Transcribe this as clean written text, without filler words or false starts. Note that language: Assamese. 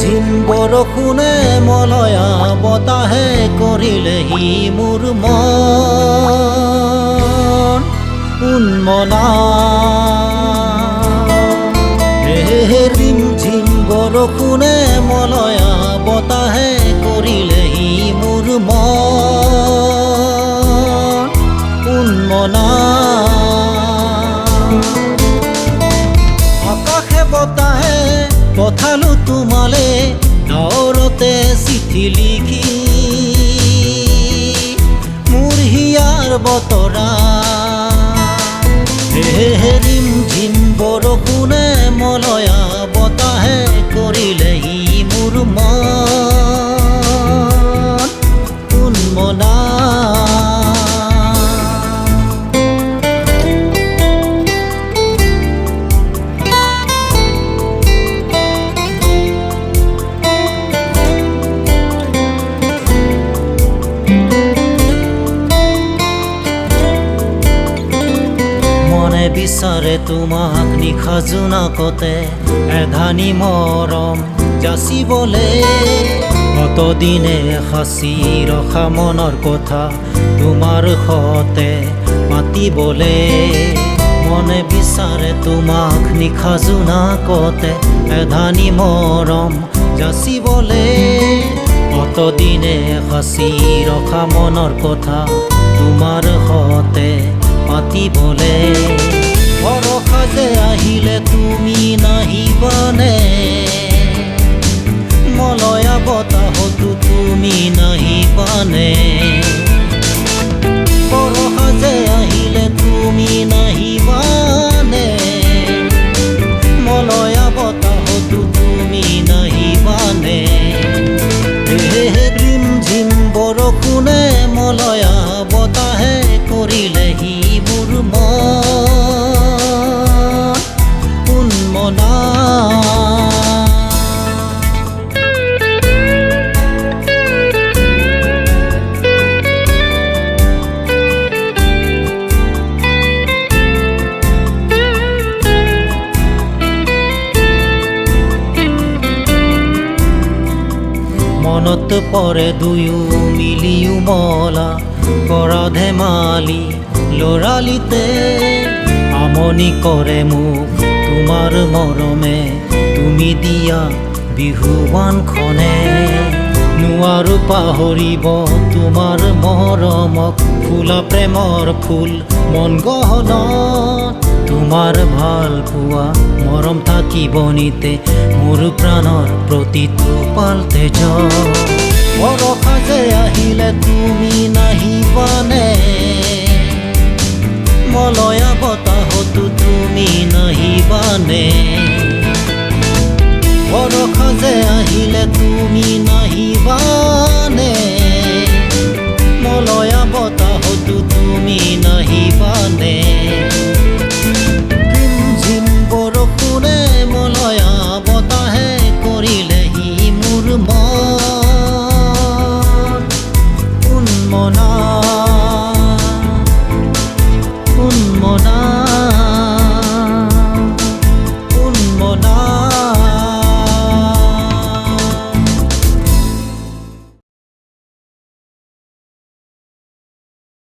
ঝিম বৰষুণে মলয়া বতাহে কৰিলেহি মোৰ মন উন্মনা ৰিম ঝিম বৰষুণে মলয়া বতাহে কৰিলেহি মোৰ মন উন্মনা আকাশে বতাহে পঠালো তোমালে ডাৱৰতে চিঠি লিখি মোৰ হিয়াৰ বতৰা ৰিম ঝিম বৰষুণে মলয়া বতাহে কৰিলেহি মোৰ মন উন্মনা বিচাৰে তোমাক নিশা জোনাকতে এধানি মৰম যাচিবলে অতদিনে সাঁচি ৰখা মনৰ কথা তোমাৰ সতে পাতিবলে মনে বিচাৰে তোমাক নিশা জোনাকতে এধানি মৰম যাচিবলে অতদিনে সাঁচি ৰখা মনৰ কথা তোমাৰ সতে পাতিবলে ভৰসা যে আহিলে তুমি নাহিবানে মলয়া বতাহতো তুমি নাহিবানে ভৰসা যে আহিলে তুমি নাহিবানে মলয়া বতাহতো তুমি নাহিবানে ৰিম ঝিম বৰষুণে মলয়া বতাহে কৰিলেহি মোৰ মন উন্মনা মনত পৰে দুয়ো মিলিও মলা কৰা ধেমালি লৰালিতে আমনি কৰে মোক তোমাৰ মৰমে তুমি দিয়া বিহুৱানখনে নোৱাৰো পাহৰিব তোমাৰ মৰমক ফুলা প্ৰেমৰ ফুল মন গহনত তোমাৰ ভাল পোৱা মৰম থাকিব নিতে মোৰ প্ৰাণৰ প্ৰতিটো পালতে ভৰসা যে আহিলে তুমি নাহিবানে মলয়া বতাহতো তুমি নাহিবানে ভৰসা যে আহিলে তুমি নাহিবানে মলয়া বতাহতো তুমি নাহিবানে